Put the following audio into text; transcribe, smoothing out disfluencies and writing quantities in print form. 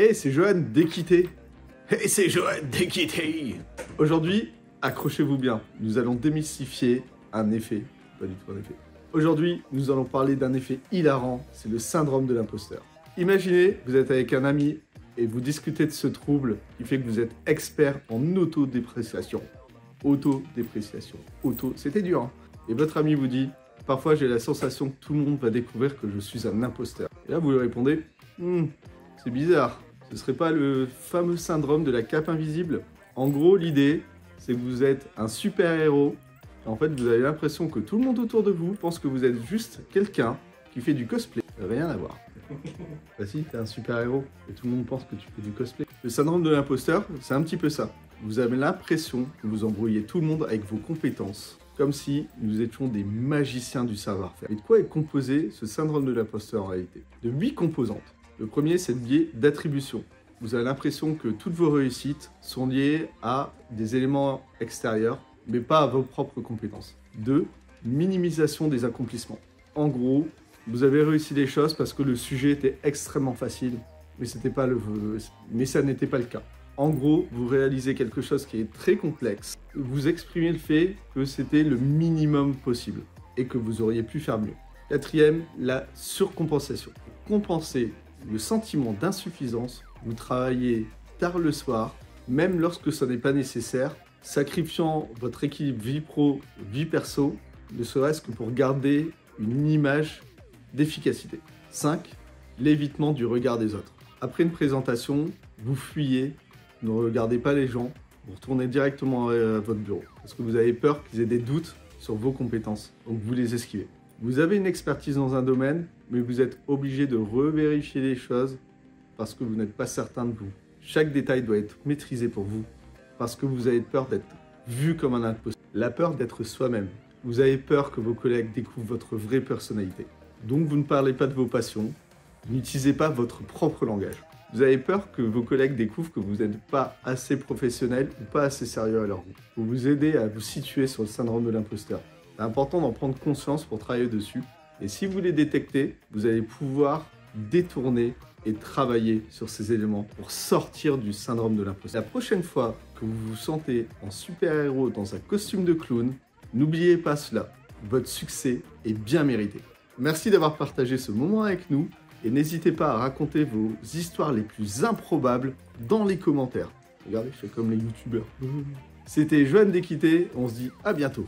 Hey, c'est Johan d'Équité. Hey, c'est Johan d'Équité. Aujourd'hui, accrochez-vous bien, nous allons démystifier un effet. Pas du tout un effet. Aujourd'hui, nous allons parler d'un effet hilarant, c'est le syndrome de l'imposteur. Imaginez, vous êtes avec un ami et vous discutez de ce trouble qui fait que vous êtes expert en autodépréciation. C'était dur, hein. Et votre ami vous dit, parfois j'ai la sensation que tout le monde va découvrir que je suis un imposteur. Et là vous lui répondez, c'est bizarre, ce serait pas le fameux syndrome de la cape invisible? En gros, l'idée, c'est que vous êtes un super-héros. En fait, vous avez l'impression que tout le monde autour de vous pense que vous êtes juste quelqu'un qui fait du cosplay. Rien à voir. Bah si, t'es un super-héros et tout le monde pense que tu fais du cosplay. Le syndrome de l'imposteur, c'est un petit peu ça. Vous avez l'impression que vous embrouillez tout le monde avec vos compétences, comme si nous étions des magiciens du savoir-faire. Et de quoi est composé ce syndrome de l'imposteur en réalité? De 8 composantes. Le premier, c'est le biais d'attribution. Vous avez l'impression que toutes vos réussites sont liées à des éléments extérieurs, mais pas à vos propres compétences. 2. Minimisation des accomplissements. En gros, vous avez réussi des choses parce que le sujet était extrêmement facile, mais ça n'était pas le cas. En gros, vous réalisez quelque chose qui est très complexe. Vous exprimez le fait que c'était le minimum possible et que vous auriez pu faire mieux. Quatrième, la surcompensation. Pour compenser le sentiment d'insuffisance, vous travaillez tard le soir, même lorsque ce n'est pas nécessaire, sacrifiant votre équilibre vie pro, vie perso, ne serait-ce que pour garder une image d'efficacité. 5. L'évitement du regard des autres. Après une présentation, vous fuyez, ne regardez pas les gens, vous retournez directement à votre bureau parce que vous avez peur qu'ils aient des doutes sur vos compétences, donc vous les esquivez. Vous avez une expertise dans un domaine, mais vous êtes obligé de revérifier les choses parce que vous n'êtes pas certain de vous. Chaque détail doit être maîtrisé pour vous parce que vous avez peur d'être vu comme un imposteur. La peur d'être soi-même. Vous avez peur que vos collègues découvrent votre vraie personnalité. Donc vous ne parlez pas de vos passions, n'utilisez pas votre propre langage. Vous avez peur que vos collègues découvrent que vous n'êtes pas assez professionnel ou pas assez sérieux à leur goût. Pour vous aider à vous situer sur le syndrome de l'imposteur, c'est important d'en prendre conscience pour travailler dessus. Et si vous les détectez, vous allez pouvoir détourner et travailler sur ces éléments pour sortir du syndrome de l'imposteur. La prochaine fois que vous vous sentez en super-héros dans un costume de clown, n'oubliez pas cela, votre succès est bien mérité. Merci d'avoir partagé ce moment avec nous et n'hésitez pas à raconter vos histoires les plus improbables dans les commentaires. Regardez, je fais comme les youtubeurs. C'était Johan d'Équité, on se dit à bientôt.